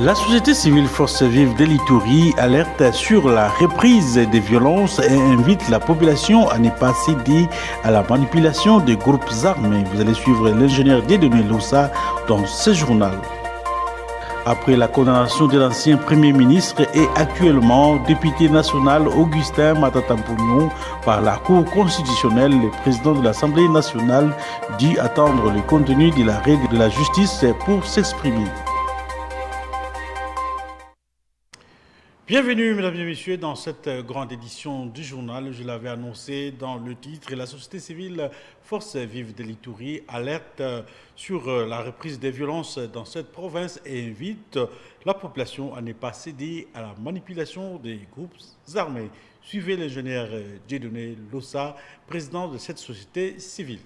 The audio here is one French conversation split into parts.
La société civile Forces Vives de l'Ituri alerte sur la reprise des violences et invite la population à ne pas céder à la manipulation des groupes armés. Vous allez suivre l'ingénieur Dieudonné Lossa dans ce journal. Après la condamnation de l'ancien Premier ministre et actuellement député national Augustin Matata Mpognon par la Cour constitutionnelle, le président de l'Assemblée nationale dit attendre le contenu de l'arrêt de la justice pour s'exprimer. Bienvenue, mesdames et messieurs, dans cette grande édition du journal. Je l'avais annoncé dans le titre. La société civile Forces Vives de l'Ituri alerte sur la reprise des violences dans cette province et invite la population à ne pas céder à la manipulation des groupes armés. Suivez l'ingénieur Dieudonné Lossa, président de cette société civile.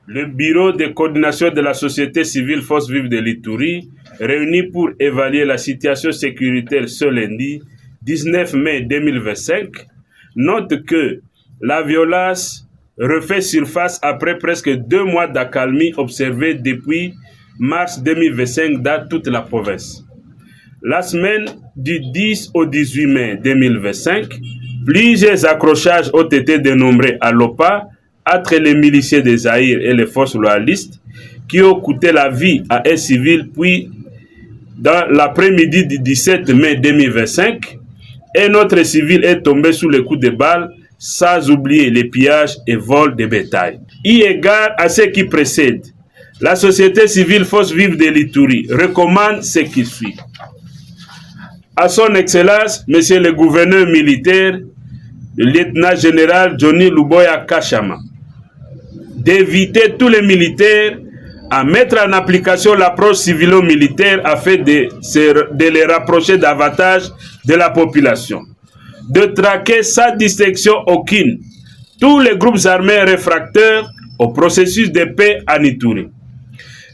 Le bureau de coordination de la société civile Forces Vives de l'Ituri, réuni pour évaluer la situation sécuritaire ce lundi, 19 mai 2025, note que la violence refait surface après presque 2 mois d'accalmie observée depuis mars 2025 dans toute la province. La semaine du 10 au 18 mai 2025, plusieurs accrochages ont été dénombrés à Lopa entre les miliciens des Zaïre et les forces loyalistes qui ont coûté la vie à un civil, puis dans l'après-midi du 17 mai 2025, un autre civil est tombé sous les coups de balles, sans oublier les pillages et vols de bétail. Eu égard à ce qui précède, la société civile Forces Vives de l'Ituri recommande ce qui suit. À son Excellence, Monsieur le gouverneur militaire, le lieutenant-général Johnny Luboya Kachama, d'éviter tous les militaires à mettre en application l'approche civilo-militaire afin de les rapprocher davantage de la population, de traquer sans distinction aucune tous les groupes armés réfractaires au processus de paix en Ituri,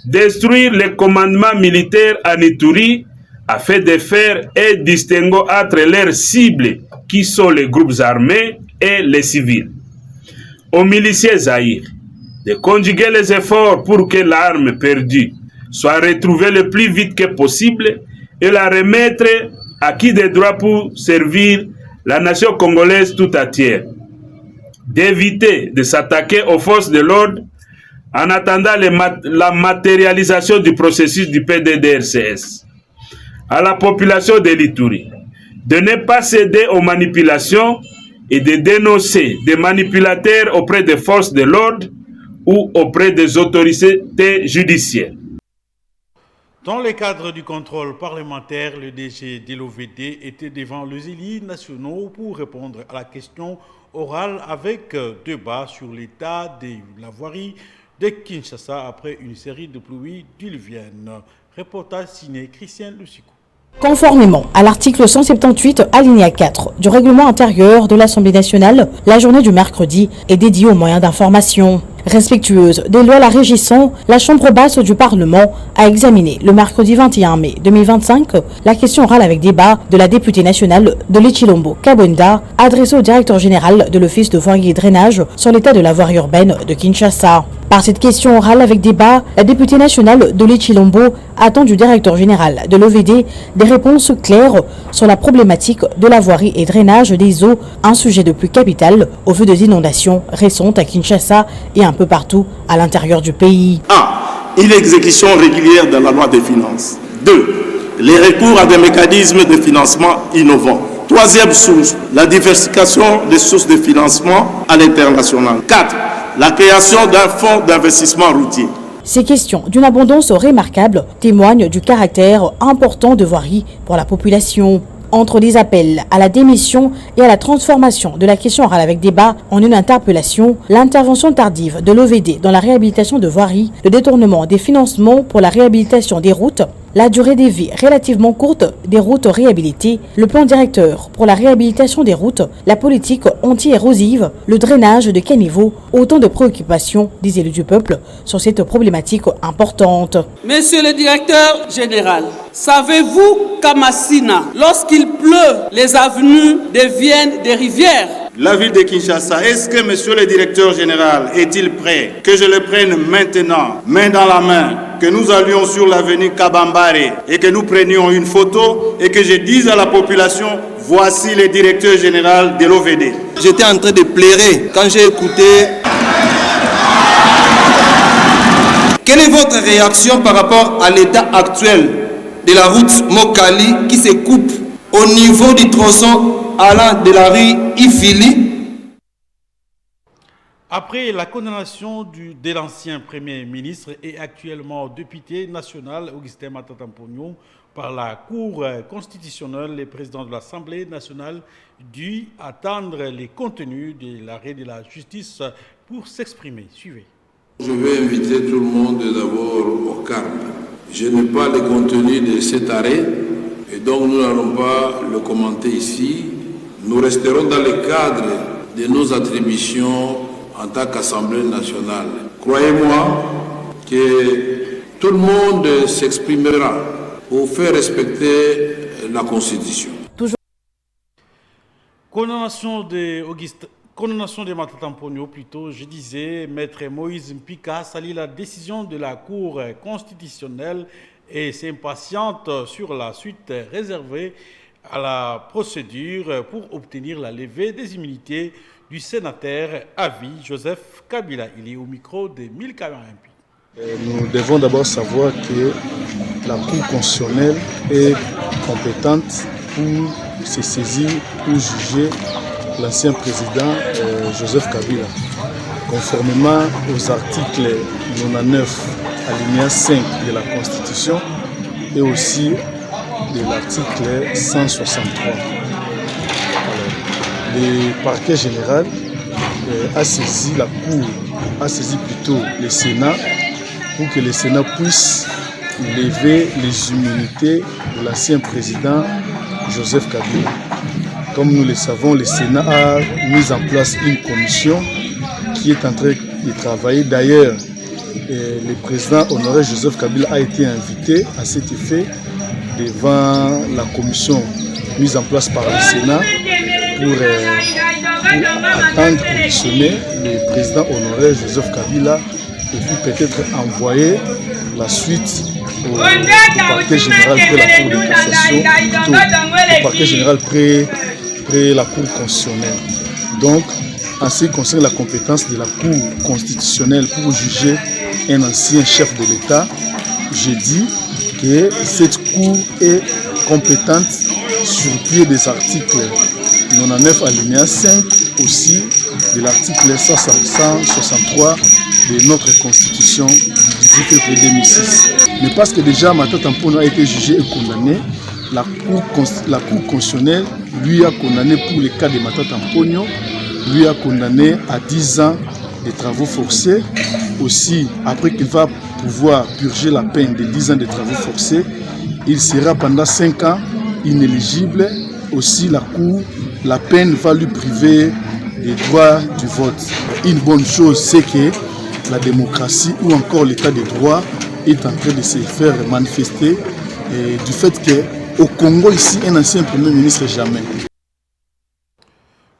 détruire les commandements militaires en Ituri afin de faire un distinguo entre leurs cibles qui sont les groupes armés et les civils. Aux miliciens Zaïre, de conjuguer les efforts pour que l'arme perdue soit retrouvée le plus vite que possible et la remettre à qui de droit pour servir la nation congolaise tout entière. D'éviter de s'attaquer aux forces de l'ordre en attendant la matérialisation du processus du PDDRCS. À la population de l'Ituri, de ne pas céder aux manipulations et de dénoncer des manipulateurs auprès des forces de l'ordre ou auprès des autorités judiciaires. Dans le cadre du contrôle parlementaire, le DG de l'OVD était devant les élus nationaux pour répondre à la question orale avec débat sur l'état de la voirie de Kinshasa après une série de pluies diluviennes. Reportage signé Christian Lucico. Conformément à l'article 178 alinéa 4 du règlement intérieur de l'Assemblée nationale, la journée du mercredi est dédiée aux moyens d'information. Respectueuse des lois la régissant, la Chambre basse du Parlement a examiné le mercredi 21 mai 2025 la question orale avec débat de la députée nationale de l'Echilombo, Kabonda, adressée au directeur général de l'Office de voirie et drainage sur l'état de la voirie urbaine de Kinshasa. Par cette question orale avec débat, la députée nationale de l'Echilombo attend du directeur général de l'OVD des réponses claires sur la problématique de la voirie et drainage des eaux, un sujet de plus capital au vu des inondations récentes à Kinshasa et un peu partout à l'intérieur du pays. 1. Une exécution régulière de la loi des finances. 2. Les recours à des mécanismes de financement innovants. Troisième source, la diversification des sources de financement à l'international. 4. La création d'un fonds d'investissement routier. Ces questions d'une abondance remarquable témoignent du caractère important de voirie pour la population. Entre les appels à la démission et à la transformation de la question orale avec débat en une interpellation, l'intervention tardive de l'OVD dans la réhabilitation de voiries, le détournement des financements pour la réhabilitation des routes, la durée des vies relativement courte des routes réhabilitées, le plan directeur pour la réhabilitation des routes, la politique anti-érosive, le drainage de caniveaux, autant de préoccupations des élus du peuple sur cette problématique importante. Monsieur le directeur général, savez-vous qu'à Massina, lorsqu'il pleut, les avenues deviennent des rivières? la ville de Kinshasa. Est-ce que monsieur le directeur général est-il prêt que je le prenne maintenant, main dans la main, que nous allions sur l'avenue Kabambare et que nous prenions une photo et que je dise à la population, voici le directeur général de l'OVD. J'étais en train de pleurer quand j'ai écouté. Quelle est votre réaction par rapport à l'état actuel de la route Mokali qui se coupe au niveau du tronçon allant de la rue Ifili? Après la condamnation de l'ancien Premier ministre et actuellement député national Augustin Matata Mponyo par la Cour constitutionnelle, le président de l'Assemblée nationale dut attendre les contenus de l'arrêt de la justice pour s'exprimer. Suivez. Je vais inviter tout le monde d'abord au calme. Je n'ai pas le contenu de cet arrêt et donc nous n'allons pas le commenter ici. Nous resterons dans le cadre de nos attributions en tant qu'Assemblée nationale. Croyez-moi que tout le monde s'exprimera pour faire respecter la Constitution. Condamnation de Matata Mponyo, plutôt, je disais, Maître Moïse Mpika salit la décision de la Cour constitutionnelle et s'impatiente sur la suite réservée à la procédure pour obtenir la levée des immunités du sénateur à vie Joseph Kabila. Il est au micro de 1040 MP. Nous devons d'abord savoir que la Cour constitutionnelle est compétente pour se saisir, pour juger l'ancien président Joseph Kabila. Conformément aux articles 99, alinéa 5 de la Constitution et aussi de l'article 163. Le parquet général a saisi la Cour, a saisi plutôt le Sénat pour que le Sénat puisse lever les immunités de l'ancien président Joseph Kabila. Comme nous le savons, le Sénat a mis en place une commission qui est en train de travailler. D'ailleurs, le président honoré Joseph Kabila a été invité à cet effet devant la commission mise en place par le Sénat pour attendre, auditionner le président honoré Joseph Kabila et puis peut-être envoyer la suite au parquet général près la Cour de cassation, plutôt au parquet général près la Cour constitutionnelle. Donc, en ce qui concerne la compétence de la Cour constitutionnelle pour juger un ancien chef de l'État, j'ai dit que cette Cour est compétente sur pied des articles 99 alinéa 5 aussi de l'article 163 de notre Constitution du 18 février 2006. Mais parce que déjà Matata Mponyo a été jugé et condamné, la Cour constitutionnelle lui a condamné pour le cas de Matata Mponyo, lui a condamné à 10 ans de travaux forcés. Aussi, après qu'il va pouvoir purger la peine de 10 ans de travaux forcés, il sera pendant 5 ans inéligible. Aussi, la peine va lui priver des droits du vote. Une bonne chose, c'est que la démocratie ou encore l'état de droit est en train de se faire manifester du fait qu'au Congo, ici, un ancien Premier ministre, jamais.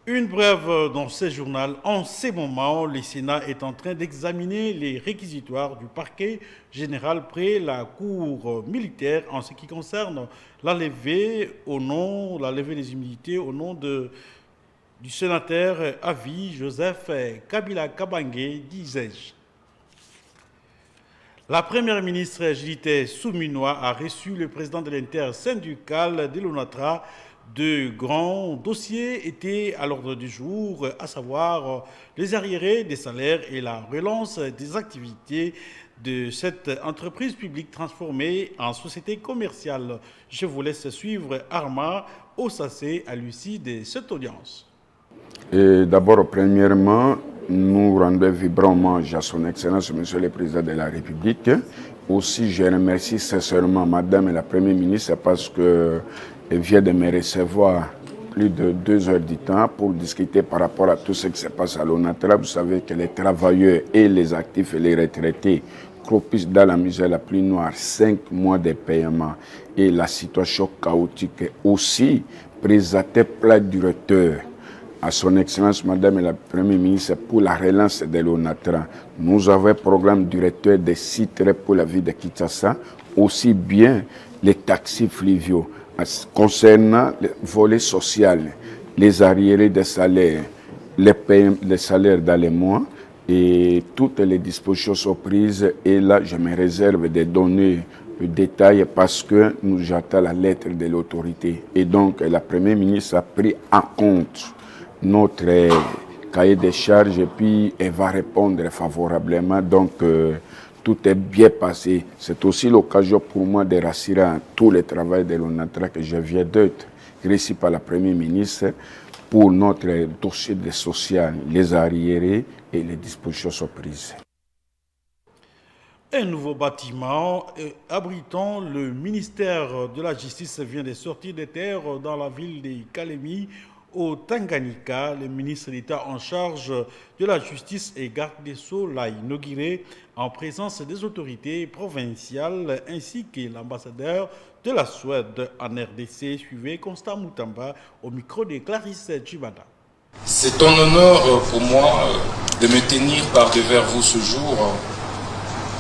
Une brève dans ce journal. En ce moment, le Sénat est en train d'examiner les réquisitoires du parquet général près la cour militaire en ce qui concerne la levée des immunités au nom du sénateur à vie Joseph Kabila Kabange, disais-je. La première ministre Judith Suminwa a reçu le président de l'intersyndicale de l'ONATRA. De grands dossiers étaient à l'ordre du jour, à savoir les arriérés des salaires et la relance des activités de cette entreprise publique transformée en société commerciale. Je vous laisse suivre Arma Ossacé à l'issue de cette audience. D'abord, premièrement, nous rendons vibrant hommage à son Excellence, Monsieur le Président de la République. Aussi, je remercie sincèrement Madame la Première ministre parce qu'elle vient de me recevoir plus de 2 heures du temps pour discuter par rapport à tout ce qui se passe à l'ONATRA. Vous savez que les travailleurs et les actifs et les retraités croupissent dans la misère la plus noire, 5 mois de paiement et la situation chaotique aussi présentait plein de directeurs à son Excellence Madame la Première ministre pour la relance de l'ONATRA. Nous avons un programme directeur des sites pour la ville de Kinshasa, aussi bien les taxis fluviaux. Concernant le volet social, les arriérés des salaires, les salaires dans les mois et toutes les dispositions sont prises. Et là, je me réserve de donner le détail parce que nous attendons la lettre de l'autorité. Et donc, la Première ministre a pris en compte notre cahier des charges et puis elle va répondre favorablement. Donc, tout est bien passé. C'est aussi l'occasion pour moi de rassurer tout le travail de l'ONATRA que je viens d'être reçu par la Première ministre pour notre dossier de social, les arriérés et les dispositions sont prises. Un nouveau bâtiment abritant le ministère de la Justice vient de sortir des terres dans la ville de Kalemi, au Tanganyika. Le ministre d'État en charge de la Justice et garde des Sceaux l'a inauguré en présence des autorités provinciales ainsi que l'ambassadeur de la Suède en RDC. Suivez Constant Moutamba au micro de Clarisse Chibanda. C'est un honneur pour moi de me tenir par devers vous ce jour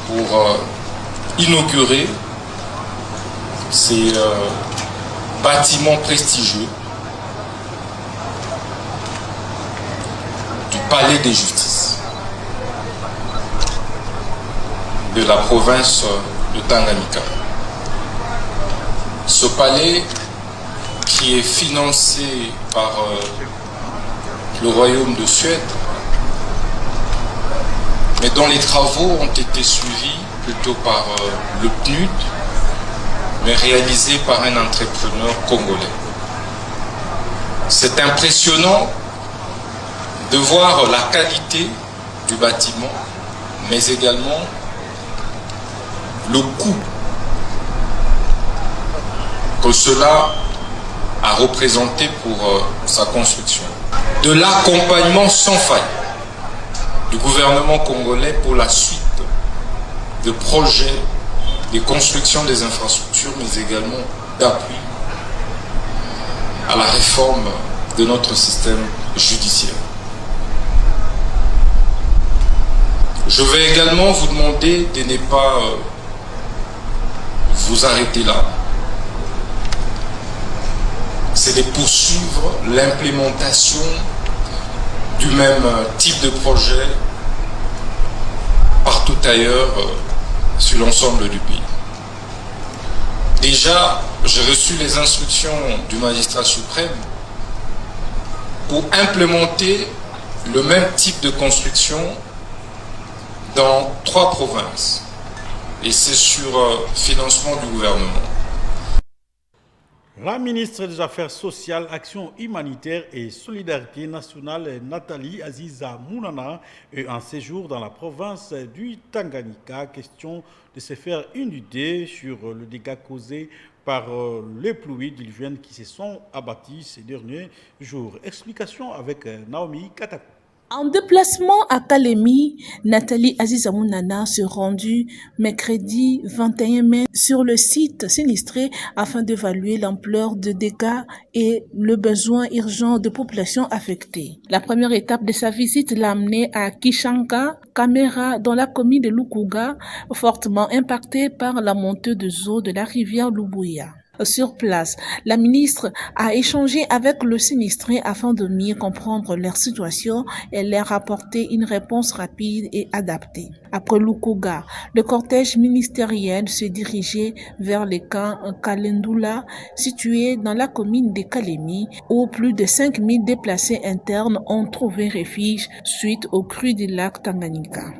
pour inaugurer ces bâtiments prestigieux du Palais de Justice de la province de Tanganyika. Ce palais qui est financé par le Royaume de Suède, mais dont les travaux ont été suivis plutôt par le PNUD, mais réalisés par un entrepreneur congolais. C'est impressionnant de voir la qualité du bâtiment, mais également le coût que cela a représenté pour sa construction. De l'accompagnement sans faille du gouvernement congolais pour la suite de projets de construction des infrastructures, mais également d'appui à la réforme de notre système judiciaire. Je vais également vous demander de ne pas vous arrêter là. C'est de poursuivre l'implémentation du même type de projet partout ailleurs sur l'ensemble du pays. Déjà, j'ai reçu les instructions du magistrat suprême pour implémenter le même type de construction dans 3 provinces. Et c'est sur financement du gouvernement. La ministre des Affaires sociales, Action humanitaire et solidarité nationale, Nathalie Aziza Mounana, est en séjour dans la province du Tanganyika. Question de se faire une idée sur le dégât causé par les pluies diluviennes qui se sont abattues ces derniers jours. Explication avec Naomi Katakou. En déplacement à Kalemi, Nathalie Aziza Mounana se rendue mercredi 21 mai sur le site sinistré afin d'évaluer l'ampleur des dégâts et le besoin urgent de populations affectées. La première étape de sa visite l'a amenée à Kishanka, Kamera, dans la commune de Lukuga, fortement impactée par la montée des eaux de la rivière Lubuya. Sur place, la ministre a échangé avec le sinistré afin de mieux comprendre leur situation et leur apporter une réponse rapide et adaptée. Après Lukuga, le cortège ministériel se dirigeait vers le camp Kalendula, situé dans la commune de Kalemi, où plus de 5000 déplacés internes ont trouvé refuge suite aux crues du lac Tanganyika.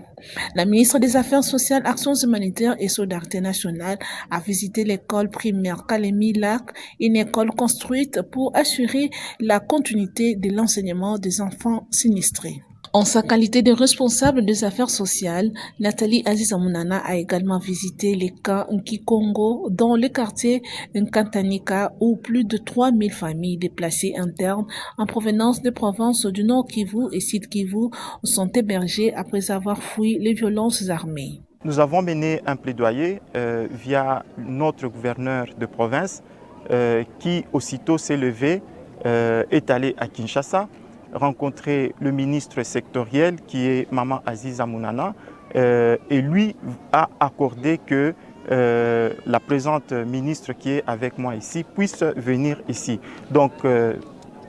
La ministre des Affaires sociales, Actions humanitaires et solidarité nationale a visité l'école primaire Kalemi-Lac, une école construite pour assurer la continuité de l'enseignement des enfants sinistrés. En sa qualité de responsable des affaires sociales, Nathalie Aziza Mounana a également visité les camps Nkikongo dans le quartier Nkantanika où plus de 3000 familles déplacées internes en provenance des provinces du Nord Kivu et Sud Kivu sont hébergées après avoir fui les violences armées. Nous avons mené un plaidoyer via notre gouverneur de province qui aussitôt s'est levé, est allé à Kinshasa rencontré le ministre sectoriel qui est Maman Aziza Mounana et lui a accordé que la présente ministre qui est avec moi ici puisse venir ici. Donc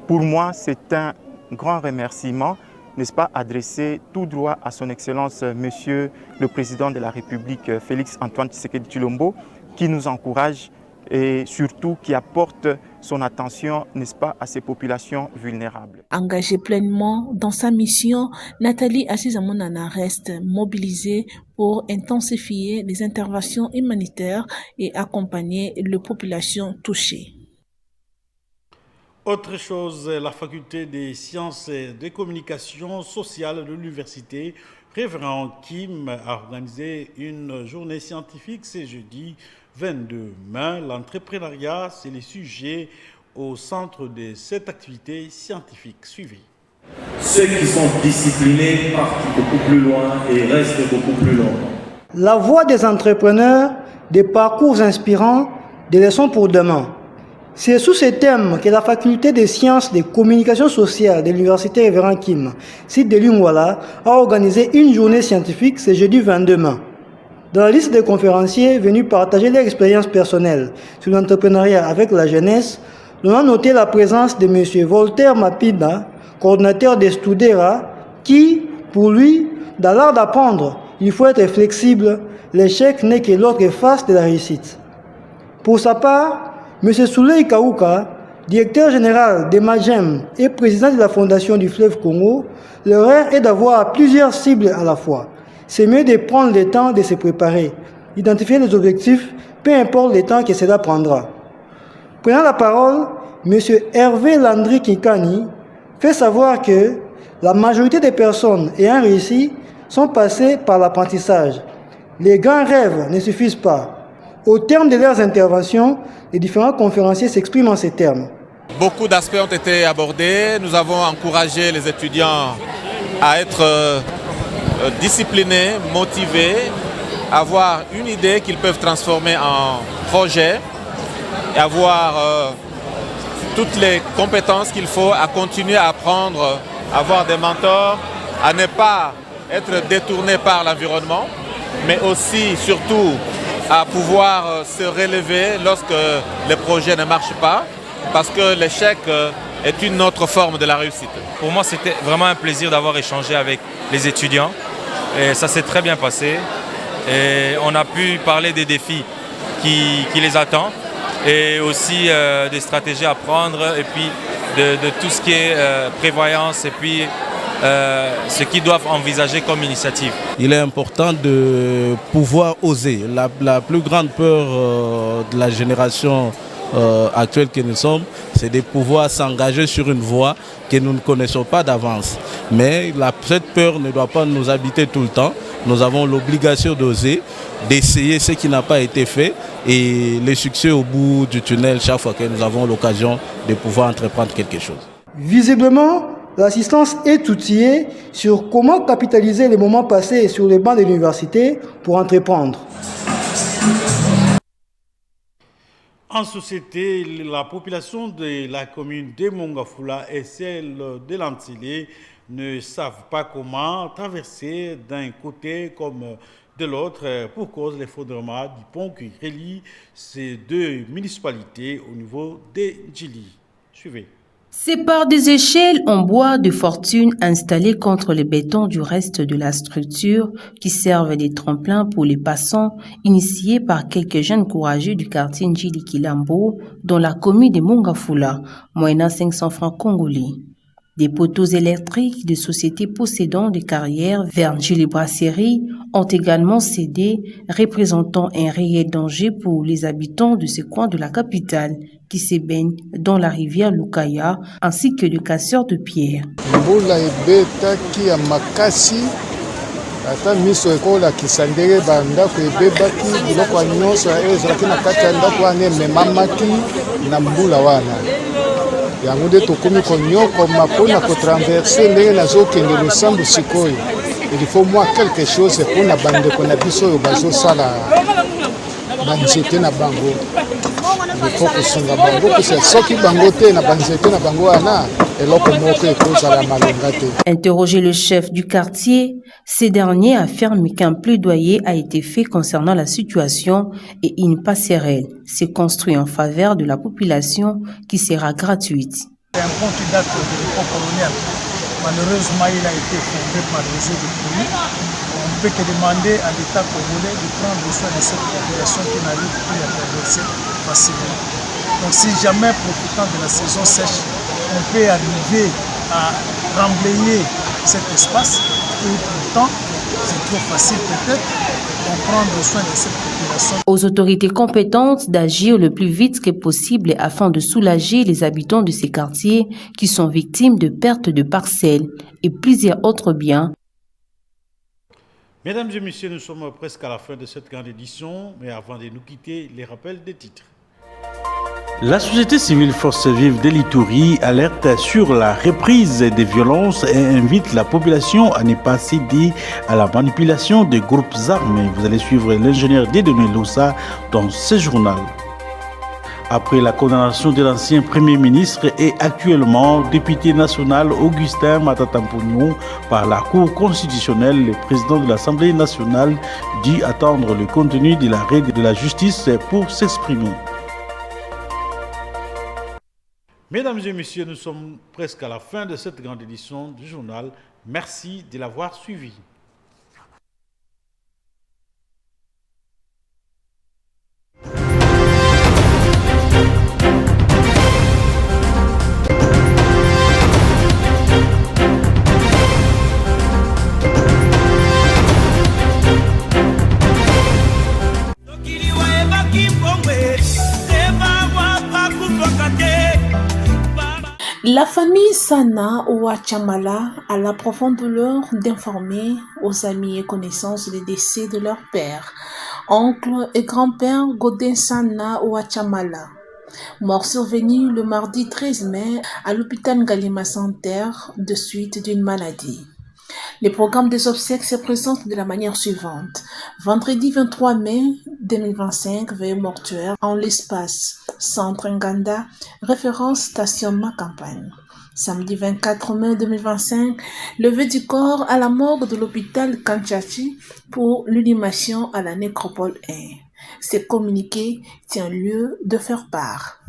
pour moi c'est un grand remerciement, n'est-ce pas, adressé tout droit à son Excellence Monsieur le Président de la République Félix Antoine Tshisekedi Tshilombo qui nous encourage et surtout qui apporte son attention, n'est-ce pas, à ces populations vulnérables. Engagée pleinement dans sa mission, Nathalie Aziza Mounana reste mobilisée pour intensifier les interventions humanitaires et accompagner les populations touchées. Autre chose, la faculté des sciences et de communication sociale de l'université Révérend Kim a organisé une journée scientifique ce jeudi 22 mai. L'entrepreneuriat, c'est le sujet au centre de cette activité scientifique. Suivie. Ceux qui sont disciplinés partent beaucoup plus loin et restent beaucoup plus longtemps. La voix des entrepreneurs, des parcours inspirants, des leçons pour demain. C'est sous ces thèmes que la faculté des sciences de communication sociale de l'université Révérend Kim, site de Lingwala, a organisé une journée scientifique ce jeudi 22 mai. Dans la liste des conférenciers venus partager leur expérience personnelle sur l'entrepreneuriat avec la jeunesse, l'on a noté la présence de M. Voltaire Mapida, coordinateur des Studera, qui, pour lui, dans l'art d'apprendre, il faut être flexible, l'échec n'est que l'autre face de la réussite. Pour sa part, M. Souley Kaouka, directeur général des Magem et président de la Fondation du Fleuve Congo, leur rêve est d'avoir plusieurs cibles à la fois. C'est mieux de prendre le temps de se préparer, identifier les objectifs, peu importe le temps que cela prendra. Prenant la parole, M. Hervé Landry Kikani fait savoir que la majorité des personnes ayant réussi sont passées par l'apprentissage. Les grands rêves ne suffisent pas. Au terme de leurs interventions, les différents conférenciers s'expriment en ces termes. Beaucoup d'aspects ont été abordés. Nous avons encouragé les étudiants à être disciplinés, motivés, avoir une idée qu'ils peuvent transformer en projet et avoir toutes les compétences qu'il faut à continuer à apprendre, avoir des mentors, à ne pas être détournés par l'environnement, mais aussi, surtout, à pouvoir se relever lorsque les projets ne marchent pas, parce que l'échec est une autre forme de la réussite. Pour moi, c'était vraiment un plaisir d'avoir échangé avec les étudiants. Et ça s'est très bien passé. Et on a pu parler des défis qui les attendent et aussi des stratégies à prendre et puis de tout ce qui est prévoyance et puis ce qu'ils doivent envisager comme initiative. Il est important de pouvoir oser. La plus grande peur de la génération actuelle que nous sommes, c'est de pouvoir s'engager sur une voie que nous ne connaissons pas d'avance. Mais cette peur ne doit pas nous habiter tout le temps. Nous avons l'obligation d'oser, d'essayer ce qui n'a pas été fait et le succès au bout du tunnel chaque fois que nous avons l'occasion de pouvoir entreprendre quelque chose. Visiblement, l'assistance est outillée sur comment capitaliser les moments passés sur les bancs de l'université pour entreprendre. En société, la population de la commune de Mongafula et celle de l'Antillé ne savent pas comment traverser d'un côté comme de l'autre pour cause de l'effondrement du pont qui relie ces deux municipalités au niveau de Djili. Suivez. C'est par des échelles en bois de fortune installées contre le béton du reste de la structure qui servent de tremplin pour les passants, initiés par quelques jeunes courageux du quartier Ndjili Kilambo dans la commune de Mongafula, moyennant 500 francs congolais. Des poteaux électriques de sociétés possédant des carrières vers Ndjili Brasserie ont également cédé, représentant un réel danger pour les habitants de ce coin de la capitale qui se baignent dans la rivière Lukaya, ainsi que de casseurs de pierre. Mbula ebetaki ya makasi ata miso ekolakisa ndenge bandako ebebaki biloko nyonso ezalaki na kati ya ndako wana ememamaki na mbula wana. Yango nde tokomi konyokoma mpona kotraverse ndenge nazokende losambo sikoyo. Il faut moi quelque chose mpona bandeko na biso oyo bazosala banzete na bango. il faut kosunga bango puisque soki bango te na banzete na bango wana eloko moko ekozala malonga te. Interrogé le chef du quartier, ces derniers affirment qu'un plaidoyer a été fait concernant la situation et une passerelle s'est construite en faveur de la population qui sera gratuite. C'est un pont qui date de l'époque coloniale. Malheureusement, il a été fondé par les eaux de pluie. On ne peut que demander à l'État congolais de prendre soin de cette population qui n'arrive plus à traverser facilement. Donc si jamais, profitant de la saison sèche, on peut arriver à remblayer cet espace, et pourtant, c'est trop facile peut-être, on prend soin de cette population. Aux autorités compétentes d'agir le plus vite que possible afin de soulager les habitants de ces quartiers qui sont victimes de pertes de parcelles et plusieurs autres biens. Mesdames et messieurs, nous sommes presque à la fin de cette grande édition, mais avant de nous quitter, les rappels des titres. La société civile Forces Vives de l'Ituri alerte sur la reprise des violences et invite la population à ne pas céder à la manipulation des groupes armés. Vous allez suivre l'ingénieur Dieudonné Lossa dans ce journal. Après la condamnation de l'ancien Premier ministre et actuellement député national Augustin Matata Mponyo par la Cour constitutionnelle, le président de l'Assemblée nationale dit attendre le contenu de l'arrêt de la justice pour s'exprimer. Mesdames et messieurs, nous sommes presque à la fin de cette grande édition du journal. Merci de l'avoir suivi. La famille Sana Ouachamala a la profonde douleur d'informer aux amis et connaissances le décès de leur père, oncle et grand-père Godin Sana Ouachamala, mort survenu le mardi 13 mai à l'hôpital Ngalima Center de suite d'une maladie. Le programme des obsèques se présente de la manière suivante. Vendredi 23 mai 2025, veille mortuaire en l'espace Centre Nganda, référence stationnement campagne. Samedi 24 mai 2025, levée du corps à la morgue de l'hôpital Kanchachi pour l'inhumation à la nécropole 1. Ce communiqué tient lieu de faire part.